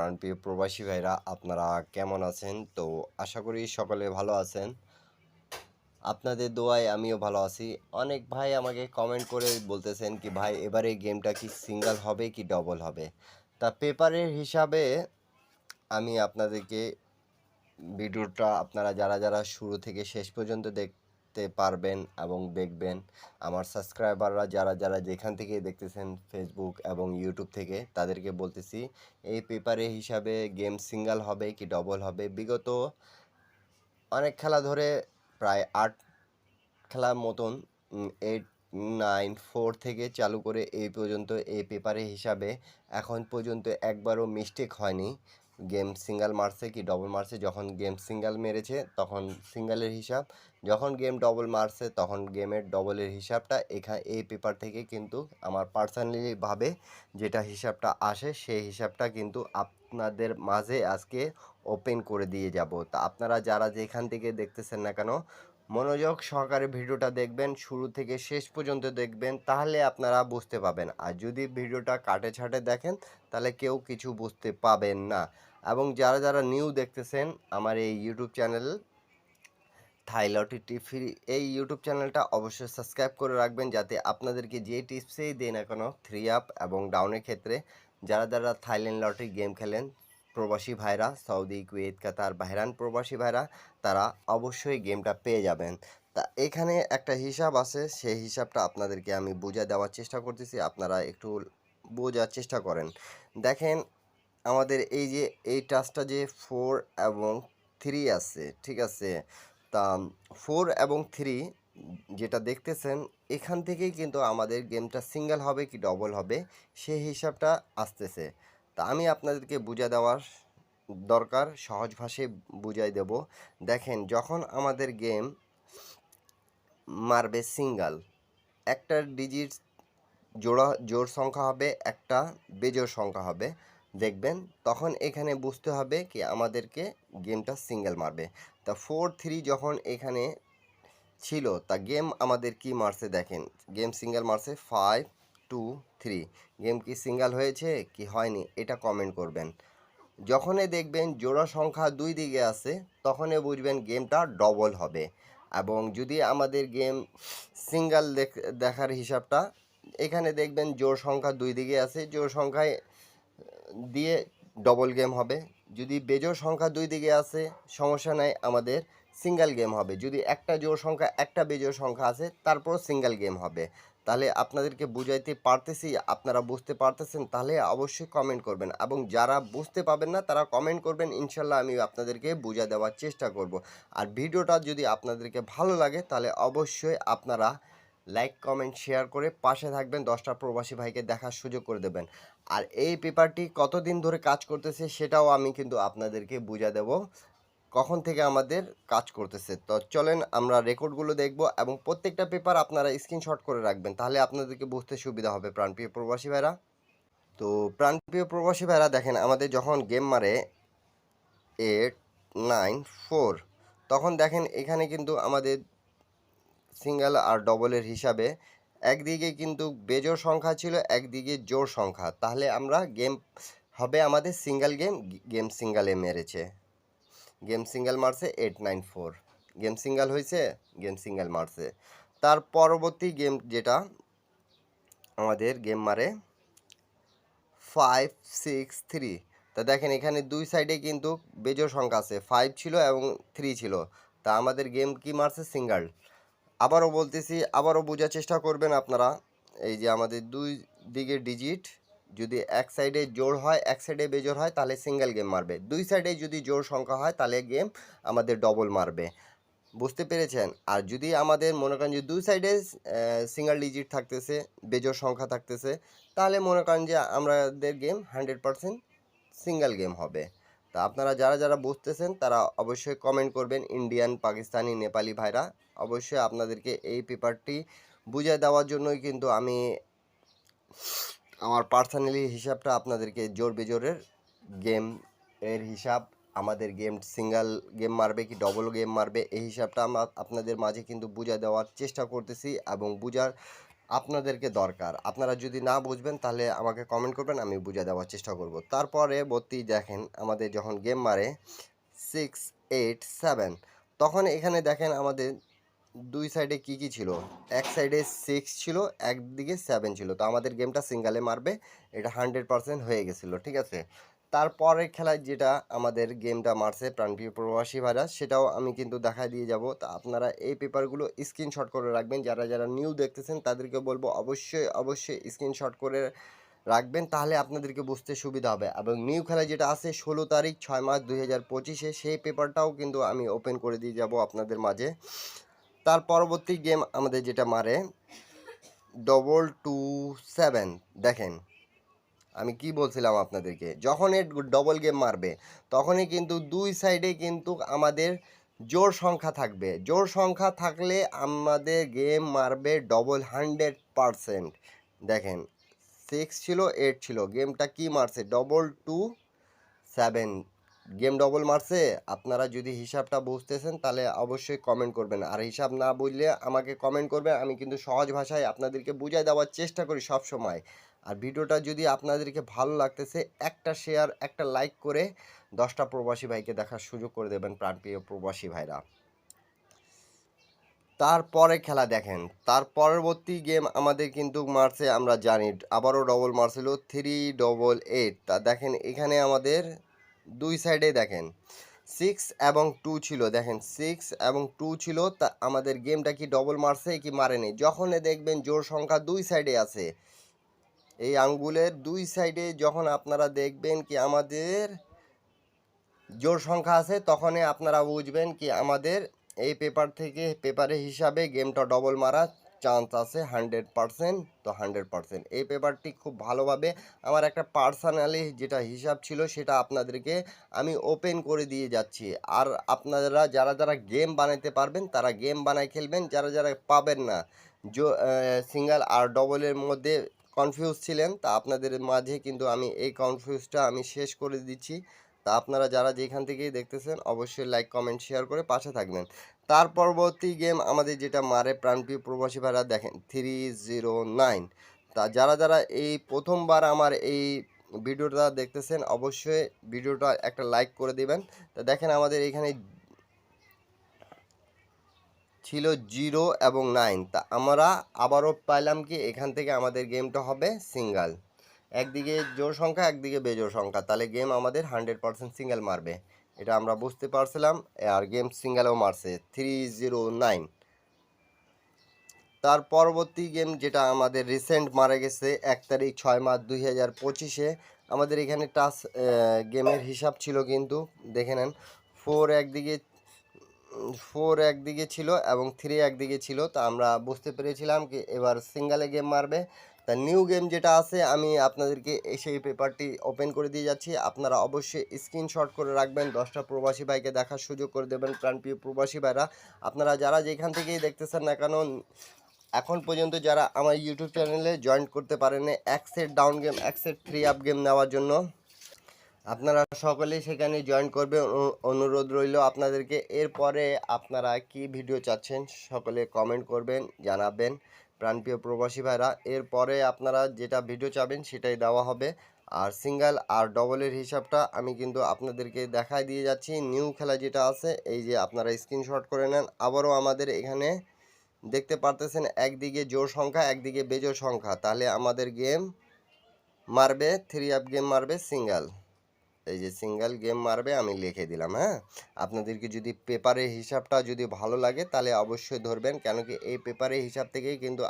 প্রাণপ্রিয় প্রবাসী ভাইরা, আপনারা কেমন আছেন? তো আশা করি সকলে ভালো আছেন। আপনাদের দোয়ায় আমিও ভালো আছি। অনেক ভাই আমাকে কমেন্ট করে বলতেছেন কি ভাই এবারে গেমটা কি সিঙ্গেল হবে কি ডবল হবে? তা পেপারের হিসাবে আমি আপনাদেরকে ভিডিওটা আপনারা যারা শুরু থেকে শেষ পর্যন্ত দেখতে পারবেন এবং দেখবেন, আমার সাবস্ক্রাইবাররা যারা যেখান থেকে দেখতেছেন ফেসবুক এবং ইউটিউব থেকে, তাদেরকে বলতেছি এই পেপারে হিসাবে গেম সিঙ্গেল হবে কি ডবল হবে। বিগত অনেক খেলা ধরে প্রায় 8 খেলার মতন 8, 9, 4 থেকে চালু করে এই পর্যন্ত এই পেপারে হিসাবে এখন পর্যন্ত একবারও মিস্টেক হয়নি। গেম সিঙ্গেল মারছে কি ডবল মারছে, যখন গেম সিঙ্গেল মেরেছে তখন সিঙ্গেলের হিসাব, যখন গেম ডবল মারছে তখন গেমের ডবলের হিসাবটা এই পেপার থেকে কিন্তু আমার পার্সোনালিভাবে যেটা হিসাবটা আসে সেই হিসাবটা কিন্তু আপনাদের মাঝে আজকে ওপেন করে দিয়ে যাব। তা আপনারা যারা যেখান থেকে দেখতেছেন না কেন, মনোযোগ সহকারে ভিডিওটা দেখবেন, শুরু থেকে শেষ পর্যন্ত দেখবেন, তাহলে আপনারা বুঝতে পাবেন। আর যদি ভিডিওটা কাটে ছাটে দেখেন তাহলে কেউ কিছু বুঝতে পাবেন না। এবং যারা নিউ দেখতেছেন আমার এই ইউটিউব চ্যানেল থাই লটারি টিভি, এই ইউটিউব চ্যানেলটা অবশ্যই সাবস্ক্রাইব করে রাখবেন, যাতে আপনাদেরকে যে টিপসেই দেয় না কেন থ্রি আপ এবং ডাউনের ক্ষেত্রে, যারা থাইল্যান্ড লটারি গেম খেলেন প্রবাসী ভাইরা, সৌদি, কুয়েত, কাতার, বাহরাইন প্রবাসী ভাইরা, তারা অবশ্যই গেমটা পেয়ে যাবেন। তা এখানে একটা হিসাব আছে, সেই হিসাবটা আপনাদেরকে আমি বুঝে দেওয়ার চেষ্টা করতেছি, আপনারা একটু বোঝার চেষ্টা করেন। দেখেন আমাদের এই টাচটা যে 4 এবং 3 আছে, ঠিক আছে? তা 4 এবং 3 যেটা দেখতেছেন, এখান থেকেই কিন্তু আমাদের গেমটা সিঙ্গেল হবে কি ডবল হবে সেই হিসাবটা আসতেছে। তা আমি আপনাদেরকে বুঝা দেওয়ার দরকার, সহজ ভাষায় বুঝাই দেব। দেখেন যখন আমাদের গেম মারবে সিঙ্গেল, একটা ডিজিট জোড় সংখ্যা হবে, একটা বেজোড় সংখ্যা হবে, দেখবেন তখন এখানে বুঝতে হবে কি আমাদেরকে গেমটা সিঙ্গেল মারবে। তা 4-3 যখন এখানে ছিল, তা গেম আমাদের কি মারছে দেখেন, গেম সিঙ্গেল মারছে 5-2-3। গেম কি সিঙ্গেল হয়েছে কি হয়নি এটা কমেন্ট করবেন। যখনই দেখবেন জোড়া সংখ্যা দুই দিকে আছে তখনই বুঝবেন গেমটা ডবল হবে। এবং যদি আমাদের গেম সিঙ্গেল দেখার হিসাবটা, এখানে দেখবেন জোড় সংখ্যা দুই দিকে আছে, জোড় সংখ্যায় দিয়ে ডবল গেম হবে। যদি বেজোড় সংখ্যা দুই দিকে আছে সমস্যা নাই, আমাদের সিঙ্গেল গেম হবে। যদি একটা জোড় সংখ্যা একটা বেজোড় সংখ্যা আছে তারপর সিঙ্গেল গেম হবে। তাহলে আপনাদেরকে বুঝাইতে পারতেছি, আপনারা বুঝতে পারতেছেন, তাহলে অবশ্যই কমেন্ট করবেন। এবং যারা বুঝতে পারবেন না তারা কমেন্ট করবেন, ইনশাল্লাহ আমি আপনাদেরকে বুঝা দেওয়ার চেষ্টা করব। আর ভিডিওটা যদি আপনাদেরকে ভালো লাগে তাহলে অবশ্যই আপনারা লাইক কমেন্ট শেয়ার করে পাশে থাকবেন, 10টা প্রবাসী ভাইকে দেখার সুযোগ করে দেবেন। আর এই পেপারটি কতদিন ধরে কাজ করতেছে সেটাও আমি কিন্তু আপনাদেরকে বুঝা দেব, কখন থেকে আমাদের কাজ করতেছে। তো চলেন আমরা রেকর্ডগুলো দেখব এবং প্রত্যেকটা পেপার আপনারা স্ক্রিনশট করে রাখবেন, তাহলে আপনাদেরকে বুঝতে সুবিধা হবে প্রাণপ্রিয় প্রবাসী ভাইরা। তো প্রাণপ্রিয় প্রবাসী ভাইরা দেখেন, আমাদের যখন গেম মারে 8-9-4, তখন দেখেন এখানে কিন্তু আমাদের সিঙ্গেল আর ডবলের হিসাবে একদিকে কিন্তু বেজোড় সংখ্যা ছিল, একদিকে জোড় সংখ্যা, তাহলে আমরা গেম হবে আমাদের সিঙ্গেল গেম, গেম সিঙ্গেলে মেরেছে, গেম সিঙ্গেল মারছে 8-9-4, গেম সিঙ্গেল হয়েছে, গেম সিঙ্গেল মারছে। তার পরবর্তী গেম যেটা আমাদের গেম মারে 5-6-3, তা দেখেন এখানে দুই সাইডে কিন্তু বেজোড় সংখ্যা আছে, 5 ছিল এবং 3 ছিল, তা আমাদের গেম কি মারছে সিঙ্গেল। আবারও বলতেছি, আবারও বোঝার চেষ্টা করবেন আপনারা। এই যে আমাদের দুই দিকে ডিজিট যদি এক সাইডে জোড় হয় এক সাইডে বেজোড় হয় তাহলে সিঙ্গেল গেম মারবে, দুই সাইডে যদি জোড় সংখ্যা হয় তাহলে গেম আমাদের ডবল মারবে। বুঝতে পেরেছেন? আর যদি আমাদের মনে করেন যে দুই সাইডে সিঙ্গেল ডিজিট থাকতেছে, বেজোড় সংখ্যা থাকতেছে, তাহলে মনে করেন যে আমাদের গেম 100% সিঙ্গেল গেম হবে। তা আপনারা যারা বুঝতেছেন তারা অবশ্যই কমেন্ট করবেন, ইন্ডিয়ান, পাকিস্তানি, নেপালি ভাইরা। অবশ্যই আপনাদেরকে এই পেপারটি বুঝিয়ে দেওয়ার জন্যই কিন্তু আমি আমার পার্সোনালি হিসাবটা আপনাদেরকে জোর বেজোরের গেম এর হিসাব, আমাদের গেম সিঙ্গেল গেম মারবে কি ডবল গেম মারবে এই হিসাবটা আমরা আপনাদের মাঝে কিন্তু বুঝা দেওয়ার চেষ্টা করতেছি এবং বুঝার আপনাদেরকে দরকার। আপনারা যদি না বুঝবেন তাহলে আমাকে কমেন্ট করবেন, আমি বুঝিয়ে দেওয়ার চেষ্টা করব। তারপরে দেখেন আমাদের যখন গেম মারে 6, 8, 7, তখন এখানে দেখেন আমাদের 2 সাইডে কি ছিল? এক সাইডে 6 ছিল, একদিকে 7 ছিল। তো আমাদের গেমটা সিঙ্গেলে মারবে। এটা 100% হয়ে গেছিল। ঠিক আছে? তারপরের খেলায় যেটা আমাদের গেমটা মারছে প্রাণপ্রিয় প্রবাসী ভাইরা, সেটাও আমি কিন্তু দেখায় দিয়ে যাব। তা আপনারা এই পেপারগুলো স্ক্রিনশট করে রাখবেন। যারা নিউ দেখতেছেন তাদেরকে বলব অবশ্যই স্ক্রিনশট করে রাখবেন, তাহলে আপনাদেরকে বুঝতে সুবিধা হবে। এবং নিউ খেলা যেটা আছে 16 তারিখ 6 মাস 2025-এ, সেই পেপারটাও কিন্তু আমি ওপেন করে দিয়ে যাব আপনাদের মাঝে। তার পরবর্তী গেম আমাদের যেটা মারে 227, দেখেন আমি কি বলছিলাম আপনাদেরকে, যখন এর ডবল গেম মারবে তখনই কিন্তু দুই সাইডে কিন্তু আমাদের জোড় সংখ্যা থাকবে। জোড় সংখ্যা থাকলে আমাদের গেম মারবে ডবল 100%। দেখেন 6 ছিল, 8 ছিল, গেমটা কি মারছে 227, গেম ডবল মারছে। আপনারা যদি হিসাবটা বুঝতেছেন তাহলে অবশ্যই কমেন্ট করবেন, আর হিসাব না বুঝলে আমাকে কমেন্ট করবেন। আমি কিন্তু সহজ ভাষায় আপনাদেরকে বুঝাই দেওয়ার চেষ্টা করি সব সময়। আর ভিডিওটা যদি আপনাদেরকে ভালো লাগতেছে, একটা শেয়ার, একটা লাইক করে 10টা প্রবাসী ভাইকে দেখার সুযোগ করে দেবেন প্রাণপ্রিয় প্রবাসী ভাইরা। তারপরে খেলা দেখেন, তার পরবর্তী গেম আমাদের কিন্তু মারছে, আমরা জানি আবারও ডবল মারছিল 388। তা দেখেন এখানে আমাদের দুই সাইডে দেখেন 6 এবং 2 ছিল। দেখেন 6 এবং 2 ছিল। তা আমাদের গেমটা কি ডবল মারছে কি মারেনি? যখন দেখবেন জোড় সংখ্যা দুই সাইডে আছে, এই আঙ্গুলের দুই সাইডে যখন আপনারা দেখবেন কি আমাদের জোড় সংখ্যা আছে, তখনই আপনারা বুঝবেন কি আমাদের এই পেপারে হিসাবে গেমটা ডবল মারা চান্স আছে 100%। তো 100% এই পেপারটি খুব ভালোভাবে আমার একটা পার্সোনালি যেটা হিসাব ছিল সেটা আপনাদেরকে আমি ওপেন করে দিয়ে যাচ্ছি। আর আপনারা যারা গেম বানাইতে পারবেন তারা গেম বানায় খেলবেন, যারা পাবেন না, সিঙ্গেল আর ডবলের মধ্যে কনফিউজ ছিলেন, তা আপনাদের মাঝে কিন্তু আমি এই কনফিউজটা আমি শেষ করে দিচ্ছি। তা আপনারা যারা যেখান থেকেই দেখতেছেন অবশ্যই লাইক কমেন্ট শেয়ার করে পাশে থাকবেন। তার পরবর্তী গেম আমাদের যেটা মারে প্রাণপ্রিয় প্রবাসী ভাইরা, দেখেন 309। তা যারা এই প্রথমবার আমার এই ভিডিওটা দেখতেছেন অবশ্যই ভিডিওটা একটা লাইক করে দিবেন। তা দেখেন আমাদের এখানে ছিল 0 এবং 9। তা আমরা আবারও পাইলাম কি এখান থেকে আমাদের গেমটা হবে সিঙ্গেল, একদিকে জোড় সংখ্যা একদিকে বেজোড় সংখ্যা, তাহলে গেম আমাদের 100% সিঙ্গেল মারবে, এটা আমরা বুঝতে পারছিলাম। আর গেম সিঙ্গেলও মারছে 309। তার পরবর্তী গেম যেটা আমাদের রিসেন্ট মারা গেছে 1 তারিখ 6 মাস 2025-এ, আমাদের এখানে টাচ গেমের হিসাব ছিল কিন্তু দেখে নেন 4 একদিকে ছিল এবং 3 একদিকে ছিল। তা আমরা বুঝতে পেরেছিলাম কি এবার সিঙ্গেলে গেম মারবে। তা নিউ গেম যেটা আছে আমি আপনাদেরকে সেই পেপারটি ওপেন করে দিয়ে যাচ্ছি। আপনারা অবশ্যই স্ক্রিনশট করে রাখবেন, 10টা প্রবাসী ভাইকে দেখার সুযোগ করে দেবেন প্রাণপ্রিয় প্রবাসী ভাইরা। আপনারা যারা যেখান থেকেই দেখতেছেন না কেন, এখন পর্যন্ত যারা আমার ইউটিউব চ্যানেলে জয়েন করতে পারেন এক সেট ডাউন গেম, এক সেট 3 আপ গেম নেওয়ার জন্য, আপনারা সকলেই সেখানে জয়েন করবে, অনুরোধ রইল আপনাদেরকে। এরপরে আপনারা কি ভিডিও চাচ্ছেন সকলে কমেন্ট করবেন, জানাবেন প্রাণপ্রিয় প্রবাসী ভাইরা। এরপরে আপনারা যেটা ভিডিও চাবেন সেটাই দেওয়া হবে। আর সিঙ্গেল আর ডবলের হিসাবটা আমি কিন্তু আপনাদেরকে দেখাই দিয়ে যাচ্ছি। নিউ খেলা যেটা আছে এই যে আপনারা স্ক্রিনশট করে নেন। আবারও আমাদের এখানে দেখতে পারতেছেন একদিকে জোড় সংখ্যা একদিকে বেজোড় সংখ্যা, তাহলে আমাদের গেম মারবে 3 আপ গেম মারবে সিঙ্গেল। এই যে সিঙ্গেল গেম মারবে আমি লিখে দিলাম। হ্যাঁ, আপনাদেরকে যদি পেপারের হিসাবটা যদি ভালো লাগে তাহলে অবশ্যই ধরবেন, কেন কি এই পেপারের হিসাব থেকেই কিন্তু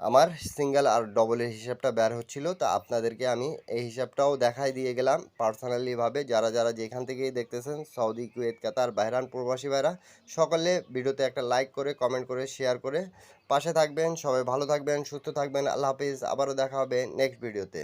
আমার সিঙ্গেল আর ডবলের হিসাবটা বের হচ্ছিল। তা আপনাদেরকে আমি এই হিসাবটাও দেখাই দিয়ে গেলাম পার্সোনালিভাবে। যারা যেখান থেকেই দেখতেছেন সৌদি, কুয়েত, কাতার, বাহরান প্রবাসী ভাইরা, সকলে ভিডিওতে একটা লাইক করে কমেন্ট করে শেয়ার করে পাশে থাকবেন। সবাই ভালো থাকবেন, সুস্থ থাকবেন। আল্লাহ হাফিজ, আবারও দেখা হবে নেক্সট ভিডিওতে।